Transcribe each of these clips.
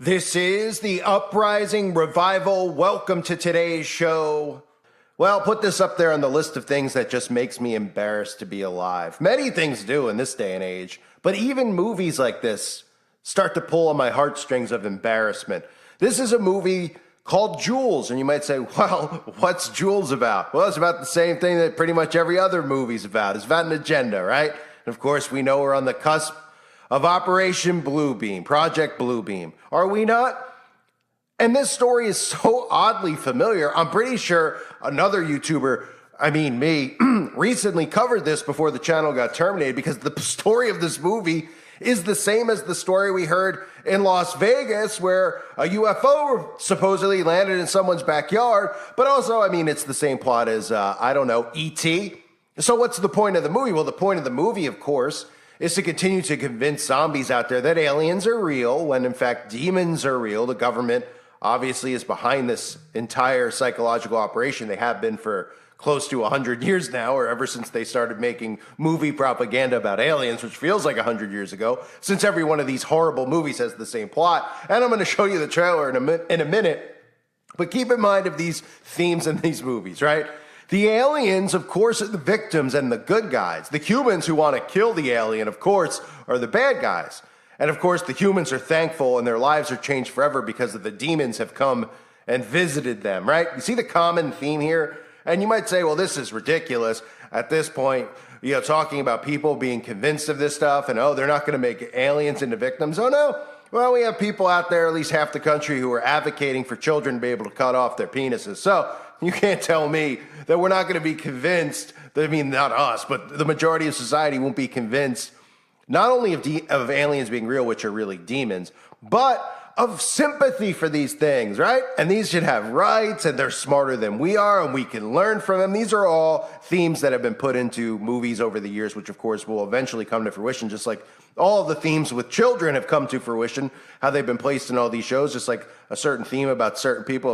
This is the Uprising Revival. Welcome to today's show. Well, put this up there on the list of things that just makes me embarrassed to be alive. Many things do in this day and age, but even movies like this start to pull on my heartstrings of embarrassment. This is a movie called Jules, and you might say, well, what's Jules about? Well, it's about the same thing that pretty much every other movie's about. It's about an agenda, right? And of course, we know we're on the cusp of Operation Bluebeam, Project Bluebeam. Are we not? And this story is so oddly familiar. I'm pretty sure another YouTuber, me, recently covered this before the channel got terminated because the story of this movie is the same as the story we heard in Las Vegas where a UFO supposedly landed in someone's backyard. But also, it's the same plot as, E.T. So what's the point of the movie? Well, the point of the movie, of course, is to continue to convince zombies out there that aliens are real when in fact demons are real. The government obviously is behind this entire psychological operation. They have been for close to 100 years now, or ever since they started making movie propaganda about aliens, which feels like 100 years ago, since every one of these horrible movies has the same plot. And I'm going to show you the trailer in a minute. But keep in mind of these themes in these movies, right? The aliens, of course, are the victims and the good guys. The humans who want to kill the alien, of course, are the bad guys. And of course, the humans are thankful and their lives are changed forever because of the demons have come and visited them, right? You see the common theme here? And you might say, well, this is ridiculous. At this point, talking about people being convinced of this stuff and, they're not going to make aliens into victims. Oh, no. Well, we have people out there, at least half the country, who are advocating for children to be able to cut off their penises. So you can't tell me that we're not going to be convinced, not us, but the majority of society won't be convinced not only of aliens being real, which are really demons, but of sympathy for these things, right? And these should have rights, and they're smarter than we are, and we can learn from them. These are all themes that have been put into movies over the years, which of course will eventually come to fruition, just like all of the themes with children have come to fruition, how they've been placed in all these shows, just like a certain theme about certain people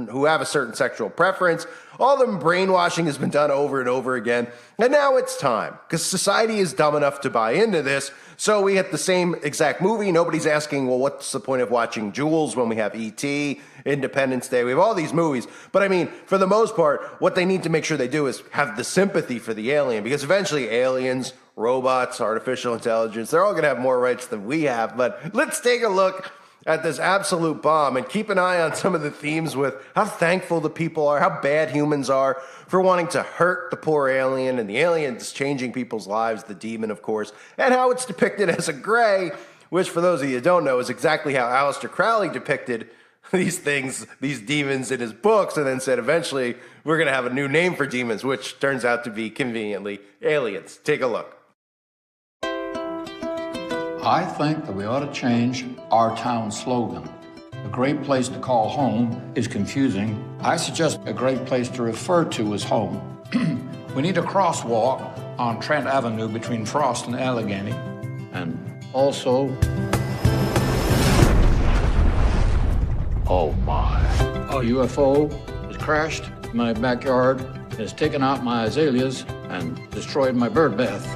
who have a certain sexual preference. All the brainwashing has been done over and over again. And now it's time, because society is dumb enough to buy into this. So we have the same exact movie. Nobody's asking, well, what's the point of watching Jules when we have E.T., Independence Day? We have all these movies. But for the most part, what they need to make sure they do is have the sympathy for the alien, because eventually aliens, robots, artificial intelligence, they're all going to have more rights than we have. But let's take a look at this absolute bomb and keep an eye on some of the themes with how thankful the people are, how bad humans are for wanting to hurt the poor alien, and the alien is changing people's lives, the demon, of course, and how it's depicted as a gray, which for those of you who don't know is exactly how Aleister Crowley depicted these things, these demons in his books, and then said eventually we're going to have a new name for demons, which turns out to be conveniently aliens. Take a look. I think that we ought to change our town slogan. A great place to call home is confusing. I suggest a great place to refer to as home. We need a crosswalk on Trent Avenue between Frost and Allegheny. And also... oh my. A UFO has crashed in my backyard, has taken out my azaleas, and destroyed my bird bath.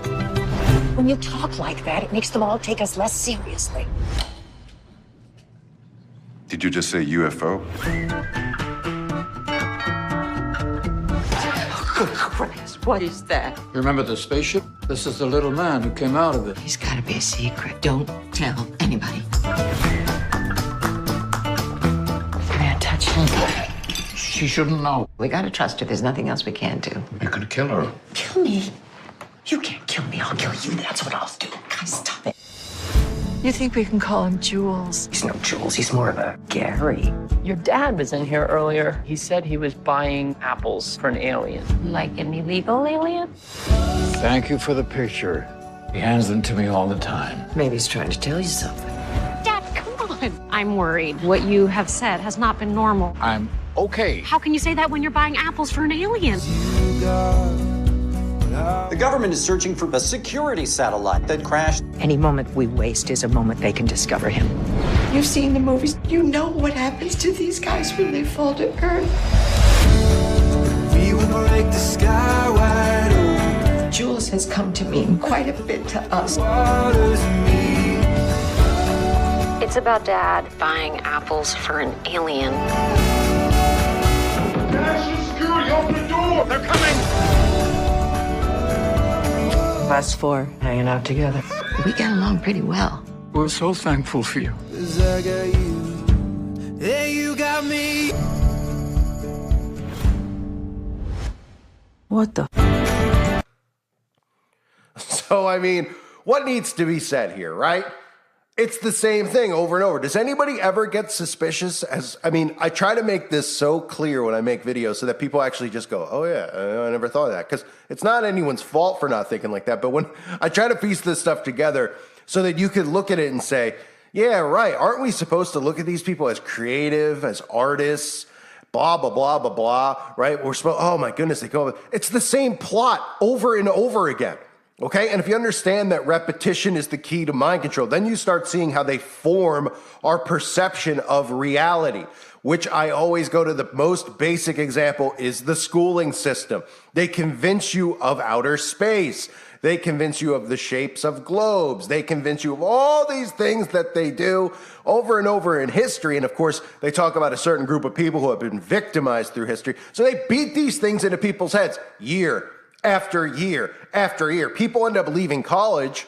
When you talk like that, it makes them all take us less seriously. Did you just say UFO? Good Christ, what is that? You remember the spaceship? This is the little man who came out of it. He's gotta be a secret. Don't tell anybody. Can't touch him. She shouldn't know. We gotta trust her. There's nothing else we can do. You could kill her. Kill me? You can't kill me. I'll kill you. That's what I'll do. Guys, stop it. You think we can call him Jules? He's no Jules. He's more of a Gary. Your dad was in here earlier. He said he was buying apples for an alien. Like an illegal alien? Thank you for the picture. He hands them to me all the time. Maybe he's trying to tell you something. Dad, come on. I'm worried. What you have said has not been normal. I'm okay. How can you say that when you're buying apples for an alien? The government is searching for a security satellite that crashed. Any moment we waste is a moment they can discover him. You've seen the movies. You know what happens to these guys when they fall to earth. We will break the sky wide open. Jules has come to mean quite a bit to us. It's about Dad buying apples for an alien. National security, open the door! They're coming! Us four hanging out together. We get along pretty well. We're so thankful for you. 'Cause I got you, yeah, you got me. What the? So, I mean, what needs to be said here, right? It's the same thing over and over. Does anybody ever get suspicious? I try to make this so clear when I make videos so that people actually just go, oh yeah, I never thought of that. Because it's not anyone's fault for not thinking like that. But when I try to piece this stuff together so that you could look at it and say, yeah, right, aren't we supposed to look at these people as creative, as artists, blah, blah, blah, blah, blah, right? We're supposed, oh my goodness, they go, it's the same plot over and over again. Okay, and if you understand that repetition is the key to mind control, then you start seeing how they form our perception of reality, which I always go to the most basic example is the schooling system. They convince you of outer space. They convince you of the shapes of globes. They convince you of all these things that they do over and over in history. And of course, they talk about a certain group of people who have been victimized through history. So they beat these things into people's heads year after year after year. People end up leaving college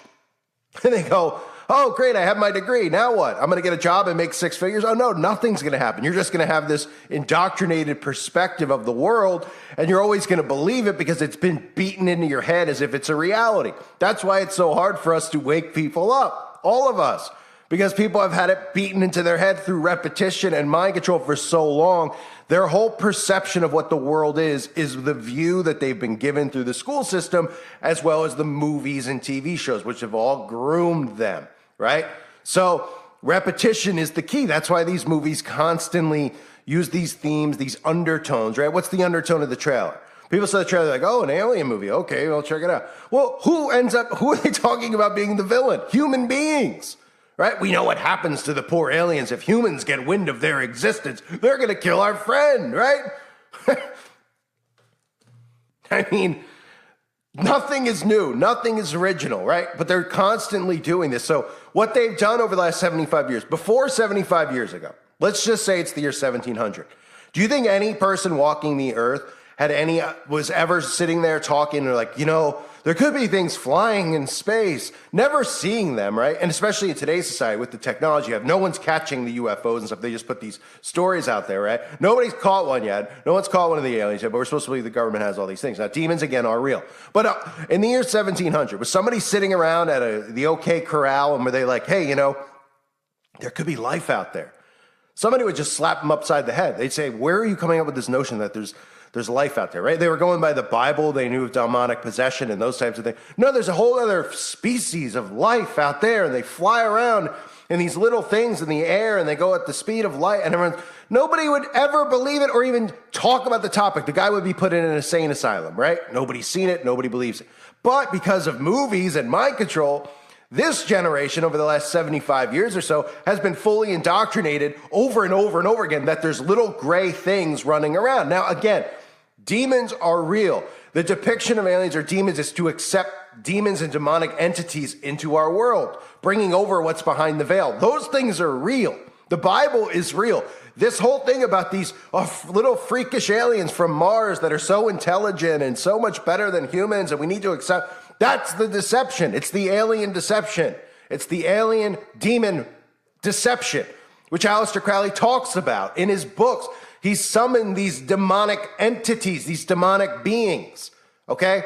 and they go, oh, great, I have my degree. Now what? I'm going to get a job and make six figures? Oh, no, nothing's going to happen. You're just going to have this indoctrinated perspective of the world, and you're always going to believe it because it's been beaten into your head as if it's a reality. That's why it's so hard for us to wake people up, all of us, because people have had it beaten into their head through repetition and mind control for so long. Their whole perception of what the world is the view that they've been given through the school system, as well as the movies and TV shows, which have all groomed them, right? So repetition is the key. That's why these movies constantly use these themes, these undertones, right? What's the undertone of the trailer? People saw the trailer like, oh, an alien movie. Okay, well, check it out. Well, who are they talking about being the villain? Human beings. Right? We know what happens to the poor aliens if humans get wind of their existence. They're going to kill our friend, right? I mean, nothing is new. Nothing is original, right? But they're constantly doing this. So what they've done over the last 75 years, before 75 years ago, let's just say it's the year 1700. Do you think any person walking the earth was ever sitting there talking or like, there could be things flying in space, never seeing them, right? And especially in today's society with the technology you have, no one's catching the UFOs and stuff. They just put these stories out there, right? Nobody's caught one yet. No one's caught one of the aliens yet, but we're supposed to believe the government has all these things. Now, demons, again, are real. But in the year 1700, was somebody sitting around at the OK Corral and were they like, hey, there could be life out there? Somebody would just slap them upside the head. They'd say, where are you coming up with this notion that there's life out there, right? They were going by the Bible. They knew of demonic possession and those types of things. No, there's a whole other species of life out there, and they fly around in these little things in the air, and they go at the speed of light, and nobody would ever believe it or even talk about the topic. The guy would be put in an insane asylum, right? Nobody's seen it. Nobody believes it. But because of movies and mind control, this generation over the last 75 years or so has been fully indoctrinated over and over and over again that there's little gray things running around. Now, again, demons are real. The depiction of aliens or demons is to accept demons and demonic entities into our world, bringing over what's behind the veil. Those things are real. The Bible is real. This whole thing about these little freakish aliens from Mars that are so intelligent and so much better than humans and we need to accept, that's the deception. It's the alien deception. It's the alien demon deception, which Aleister Crowley talks about in his books. He summoned these demonic entities, these demonic beings, okay?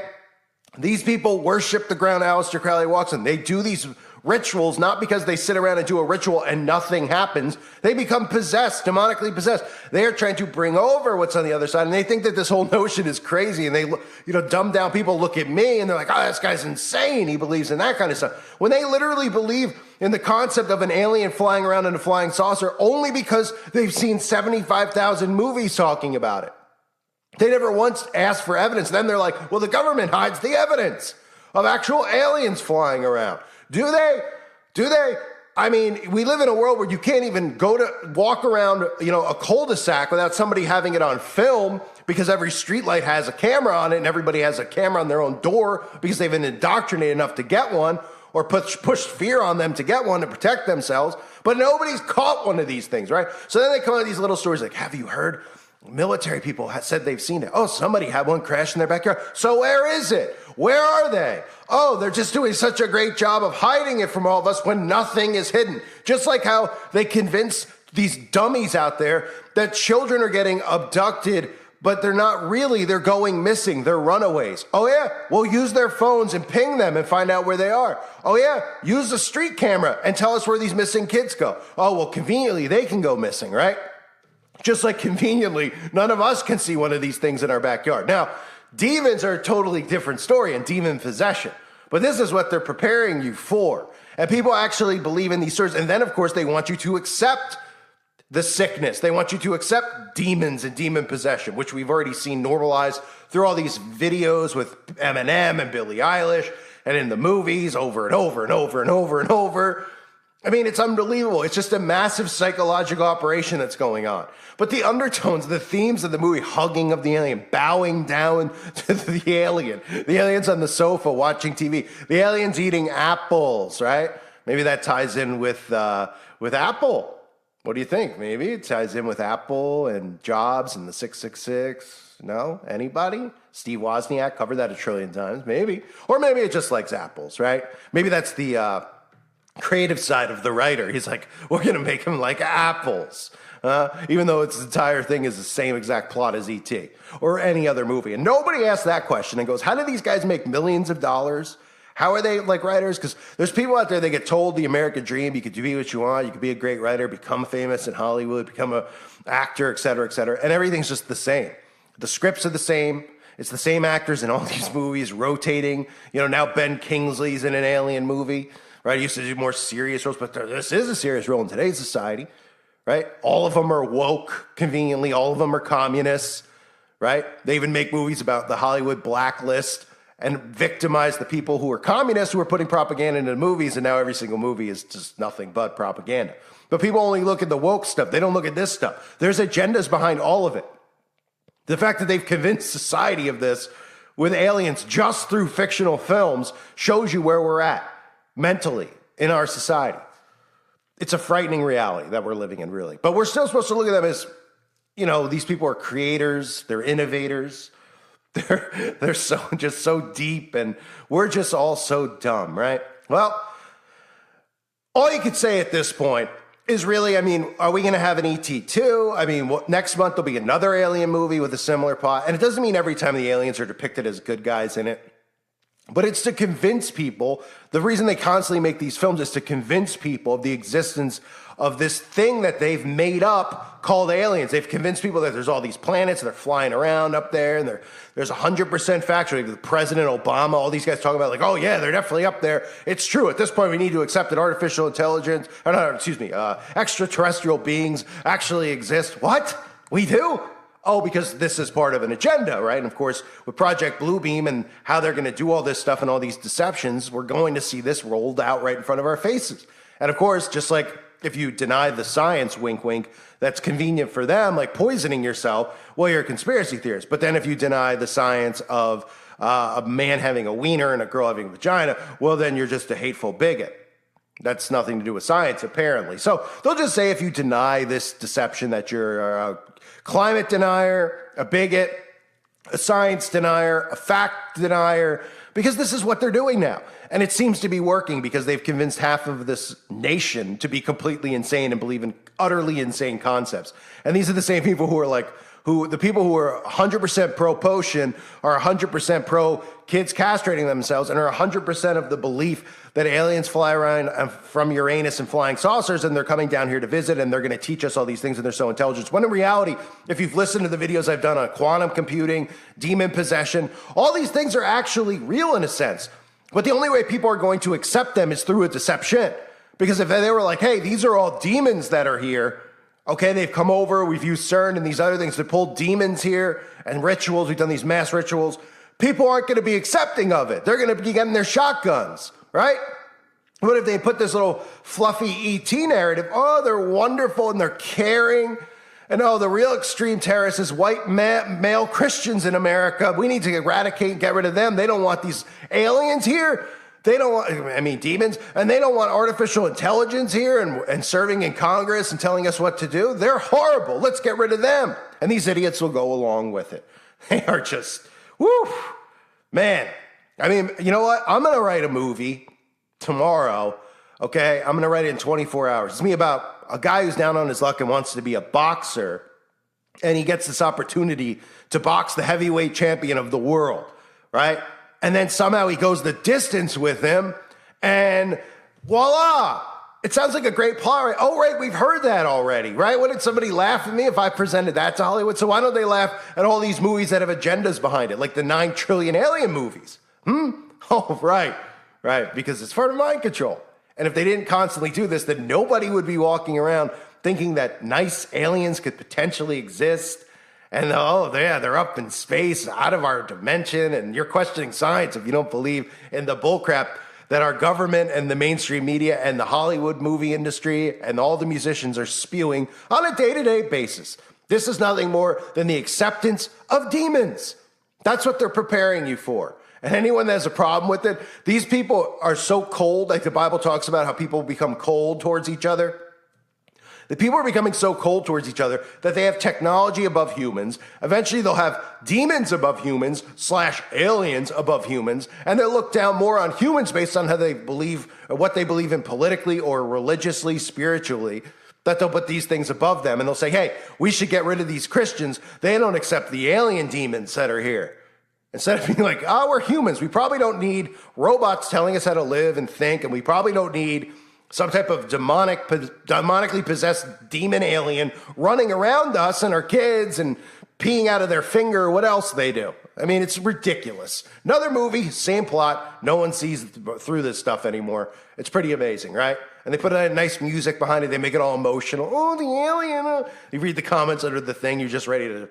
These people worship the ground Aleister Crowley walks on. They do these rituals not because they sit around and do a ritual and nothing happens. They become possessed, demonically possessed. They are trying to bring over what's on the other side, and they think that this whole notion is crazy, and they dumb down people look at me, and they're like, oh, this guy's insane. He believes in that kind of stuff. When they literally believe in the concept of an alien flying around in a flying saucer only because they've seen 75,000 movies talking about it. They never once asked for evidence. Then they're like, well, the government hides the evidence of actual aliens flying around. Do they? I mean, we live in a world where you can't even walk around, a cul-de-sac without somebody having it on film because every streetlight has a camera on it and everybody has a camera on their own door because they've been indoctrinated enough to get one. or pushed fear on them to get one to protect themselves, but nobody's caught one of these things, right? So then they come out with these little stories like, have you heard? Military people said they've seen it. Oh, somebody had one crash in their backyard. So where is it? Where are they? Oh, they're just doing such a great job of hiding it from all of us when nothing is hidden. Just like how they convince these dummies out there that children are getting abducted, but they're not really. They're going missing. They're runaways. Oh, yeah. Well, use their phones and ping them and find out where they are. Oh, yeah. Use the street camera and tell us where these missing kids go. Oh, well, conveniently, they can go missing, right? Just like conveniently, none of us can see one of these things in our backyard. Now, demons are a totally different story and demon possession. But this is what they're preparing you for. And people actually believe in these stories. And then, of course, they want you to accept the sickness. They want you to accept demons and demon possession, which we've already seen normalized through all these videos with Eminem and Billie Eilish and in the movies over and over and over and over and over. I mean, it's unbelievable. It's just a massive psychological operation that's going on. But the undertones, the themes of the movie, hugging of the alien, bowing down to the aliens on the sofa watching TV, the aliens eating apples, right? Maybe that ties in with Apple. What do you think? Maybe it ties in with Apple and Jobs and the 666. No? Anybody? Steve Wozniak covered that 1 trillion times. Maybe. Or maybe it just likes apples, right? Maybe that's the creative side of the writer. He's like, we're going to make him like apples. Even though its entire thing is the same exact plot as E.T. or any other movie. And nobody asks that question and goes, how do these guys make millions of dollars? How are they like writers? Because there's people out there, they get told the American dream. You could be what you want. You could be a great writer, become famous in Hollywood, become an actor, et cetera, et cetera. And everything's just the same. The scripts are the same. It's the same actors in all these movies rotating. You know, now Ben Kingsley's in an alien movie, right? He used to do more serious roles, but this is a serious role in today's society, right? All of them are woke, conveniently. All of them are communists, right? They even make movies about the Hollywood blacklist and victimize the people who are communists who are putting propaganda into the movies, and now every single movie is just nothing but propaganda. But people only look at the woke stuff. They don't look at this stuff. There's agendas behind all of it. The fact that they've convinced society of this with aliens just through fictional films shows you where we're at mentally in our society. It's a frightening reality that we're living in, really. But we're still supposed to look at them as, you know, these people are creators, they're innovators, they're so deep, and we're just all so dumb, right? Well, all you could say at this point is really, I mean, are we going to have an E.T. 2? I mean, next month there'll be another alien movie with a similar plot. And it doesn't mean every time the aliens are depicted as good guys in it. But it's to convince people. The reason they constantly make these films is to convince people of the existence of this thing that they've made up called aliens. They've convinced people that there's all these planets, and they're flying around up there, and there's 100% factual. President Obama, all these guys talking about like, oh yeah, they're definitely up there. It's true. At this point, we need to accept that artificial intelligence, extraterrestrial beings actually exist. What? We do? Oh, because this is part of an agenda, right? And of course, with Project Bluebeam and how they're going to do all this stuff and all these deceptions, we're going to see this rolled out right in front of our faces. And of course, just like if you deny the science, wink, wink, that's convenient for them, like poisoning yourself, well, you're a conspiracy theorist. But then if you deny the science of a man having a wiener and a girl having a vagina, well, then you're just a hateful bigot. That's nothing to do with science, apparently. So they'll just say if you deny this deception that you're a climate denier, a bigot, a science denier, a fact denier, because this is what they're doing now. And it seems to be working because they've convinced half of this nation to be completely insane and believe in utterly insane concepts. And these are the same people who are like, the people who are 100% pro-potion are 100% pro-kids castrating themselves and are 100% of the belief that aliens fly around from Uranus and flying saucers and they're coming down here to visit and they're going to teach us all these things and they're so intelligent. When in reality, if you've listened to the videos I've done on quantum computing, demon possession, all these things are actually real in a sense. But the only way people are going to accept them is through a deception. Because if they were like, hey, these are all demons that are here, okay, they've come over, we've used CERN and these other things to pull demons here and rituals, we've done these mass rituals, people aren't going to be accepting of it. They're going to be getting their shotguns, right? What if they put this little fluffy E.T. narrative? Oh, they're wonderful and they're caring. And oh, the real extreme terrorists is white male Christians in America. We need to eradicate and get rid of them. They don't want these aliens here. They don't want, demons, and they don't want artificial intelligence here and serving in Congress and telling us what to do. They're horrible. Let's get rid of them. And these idiots will go along with it. They are just, woo, man. You know what? I'm going to write a movie tomorrow, okay? I'm going to write it in 24 hours. It's me about a guy who's down on his luck and wants to be a boxer, and he gets this opportunity to box the heavyweight champion of the world, right? And then somehow he goes the distance with him, and voila! It sounds like a great plot, right? Oh, right, we've heard that already, right? Wouldn't somebody laugh at me if I presented that to Hollywood? So why don't they laugh at all these movies that have agendas behind it, like the 9 trillion alien movies? Oh, right, because it's for mind control. And if they didn't constantly do this, then nobody would be walking around thinking that nice aliens could potentially exist. And they're up in space, out of our dimension, and you're questioning science if you don't believe in the bullcrap that our government and the mainstream media and the Hollywood movie industry and all the musicians are spewing on a day-to-day basis. This is nothing more than the acceptance of demons. That's what they're preparing you for. And anyone that has a problem with it, these people are so cold, like the Bible talks about how people become cold towards each other. The people are becoming so cold towards each other that they have technology above humans. Eventually, they'll have demons above humans / aliens above humans, and they'll look down more on humans based on how they believe, or what they believe in politically or religiously, spiritually, that they'll put these things above them. And they'll say, hey, we should get rid of these Christians. They don't accept the alien demons that are here. Instead of being like, we're humans. We probably don't need robots telling us how to live and think, and we probably don't need some type of demonically possessed demon alien running around us and our kids and peeing out of their finger or what else they do. It's ridiculous. Another movie, same plot. No one sees through this stuff anymore. It's pretty amazing, right? And they put a nice music behind it. They make it all emotional. Oh, the alien. You read the comments under the thing. You're just ready to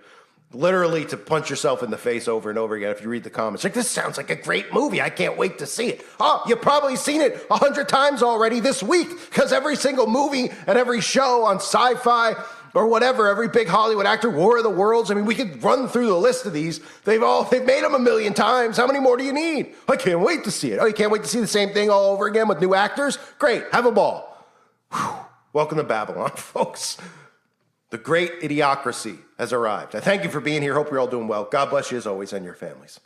literally to punch yourself in the face over and over again if you read the comments. Like, this sounds like a great movie. I can't wait to see it. Oh, you've probably seen it 100 times already this week because every single movie and every show on Sci-Fi or whatever, every big Hollywood actor, War of the Worlds. We could run through the list of these. They've made them 1,000,000 times. How many more do you need? I can't wait to see it. Oh, you can't wait to see the same thing all over again with new actors? Great. Have a ball. Whew. Welcome to Babylon, folks. The great idiocracy has arrived. I thank you for being here. Hope you're all doing well. God bless you as always and your families.